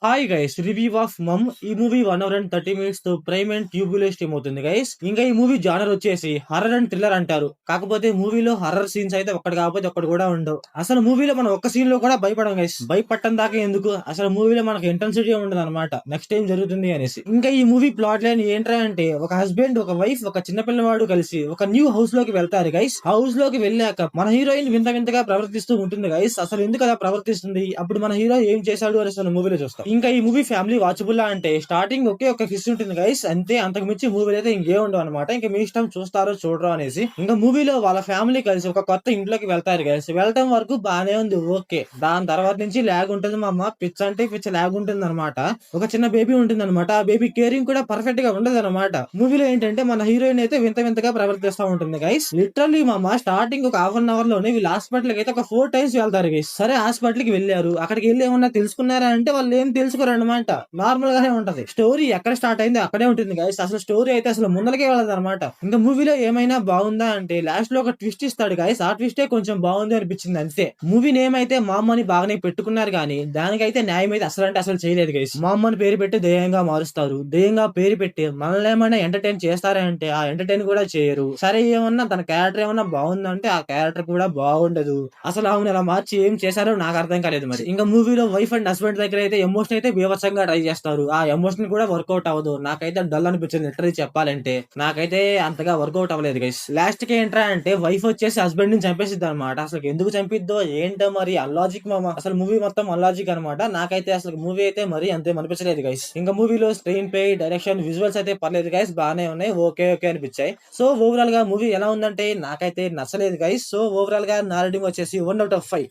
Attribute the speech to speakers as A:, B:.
A: Hi guys, review of మమ్. ఈ movie 1 hour and 30 minutes తో prime and ట్యూబులో stream అవుతుంది guys. ఇంకా ఈ మూవీ జానర్ వచ్చేసి హర్రర్ అండ్ థ్రిల్లర్ అంటారు. కాకపోతే మూవీలో హర్రర్ సీన్స్ అయితే ఒక్కటి కాకపోతే ఒక్కటి కూడా ఉండవు. అసలు మూవీలో మనం ఒక్క సీన్ లో కూడా భయపడం గైస్. భయపడటం దాకా ఎందుకు, అసలు మూవీలో మనకు ఇంటెన్సిటీ ఉండదు అనమాట. నెక్స్ట్ టైం జరుగుతుంది అనేసి. ఇంకా ఈ మూవీ ప్లాట్ లైన్ ఏంట్రా అంటే, ఒక హస్బెండ్, ఒక వైఫ్, ఒక చిన్న పిల్లవాడు కలిసి ఒక న్యూ హౌస్ లోకి వెళ్తారు గైస్. హౌస్ లోకి వెళ్ళాక మన హీరోయిన్ వింత వింతగా ప్రవర్తిస్తూ ఉంటుంది గైస్. అసలు ఎందుకు అలా ప్రవర్తిస్తుంది, అప్పుడు మన హీరో ఏం చేశాడు అనేసి మన మూవీలో చూస్తాం. ఇంకా ఈ మూవీ ఫ్యామిలీ వాచబుల్ అంటే స్టార్టింగ్ ఒకే ఒక కిస్ ఉంటుంది గైస్, అంతే. అంతకు మించి మూవీలో అయితే ఇంకేం ఉండవు అనమాట. ఇంకా మీ ఇష్టం చూస్తారో చూడరో అనేసి. ఇంకా మూవీలో వాళ్ళ ఫ్యామిలీ కలిసి ఒక కొత్త ఇంట్లోకి వెళ్తారు గైస్. వెళ్ళటం వరకు బానే ఉంది, ఓకే. దాని తర్వాత నుంచి ల్యాగ్ ఉంటుంది మా అమ్మ, పిచ్ అంటే పిచ్ ల్యాగ్ ఉంటుంది అనమాట. ఒక చిన్న బేబీ ఉంటుంది అనమాట. ఆ బేబీ కేరింగ్ కూడా పర్ఫెక్ట్ గా ఉండదు అనమాట. మూవీలో ఏంటంటే మన హీరోయిన్ అయితే వింత వింతగా ప్రవర్తిస్తూ ఉంటుంది గైస్. లిటరల్లీ మా అమ్మ స్టార్టింగ్ ఒక హాఫ్ అన్ అవర్ లోనే వీళ్ళు హాస్పిటల్ కి అయితే ఒక 4 times వెళ్తారు గైస్. సరే, హాస్పిటల్ కి వెళ్ళారు, అక్కడికి వెళ్ళి ఏమన్నా తెలుసుకున్నారా అంటే వాళ్ళు ఏం తెలుసుకోరు అనమాట. నార్మల్ గానే ఉంటది. స్టోరీ ఎక్కడ స్టార్ట్ అయింది అక్కడే ఉంటుంది గైస్. అసలు స్టోరీ అయితే అసలు ముందలకే వెళ్ళదు అనమాట. ఇంకా మూవీలో ఏమైనా బాగుందా అంటే లాస్ట్ లో ఒక ట్విస్ట్ ఇస్తాడు గైస్. ఆ ట్విస్టే కొంచెం బాగుంది అనిపించింది అంతే. మూవీ నేమ్ అయితే మా అమ్మని బాగానే పెట్టుకున్నారు కానీ దానికైతే న్యాయం అయితే అసలు అంటే అసలు చేయలేదు గైస్. మా అమ్మని పేరు పెట్టి దయ్యంగా మారుస్తారు. దయ్యంగా పేరు పెట్టి మనల్ని ఏమైనా ఎంటర్టైన్ చేస్తారా అంటే ఆ ఎంటర్టైన్ కూడా చేయరు. సరే, ఏమన్నా తన క్యారెక్టర్ ఏమన్నా బాగుందంటే ఆ క్యారెక్టర్ కూడా బాగుండదు. అసలు ఆమెను అలా మార్చి ఏం చేశారో నాకు అర్థం కాలేదు మరి. ఇంకా మూవీలో వైఫ్ అండ్ హస్బెండ్ దగ్గర అయితే ఎమోషన్ అయితే బీభత్సంగా ట్రై చేస్తారు. ఆ ఎమోషన్ కూడా వర్కౌట్ అవ్వదు. నాకైతే డల్ అనిపించింది లిటరల్లీ చెప్పాలంటే. నాకైతే అంతగా వర్కౌట్ అవ్వలేదు గైస్. లాస్ట్ కి ఏంట్రా అంటే వైఫ్ వచ్చేసి హస్బెండ్ ని చంపేసిద్ది అనమాట. అసలు ఎందుకు చంపిద్దో ఏంటో మరి, అన్లాజిక్ మామ. అసలు మూవీ మొత్తం అన్లాజిక్ అనమాట. నాకైతే అసలు మూవీ అయితే మరి అంతే అనిపించలేదు గైస్. ఇంకా మూవీలో స్క్రీన్ ప్లే, డైరెక్షన్, విజువల్స్ అయితే పర్లేదు గైస్, బాగానే ఉన్నాయి, ఓకే ఓకే అనిపించాయి. సో ఓవరాల్ గా మూవీ ఎలా ఉందంటే నాకైతే నచ్చలేదు గైస్. సో ఓవరాల్ గా నా రేటింగ్ వచ్చేసి 1 out of 5.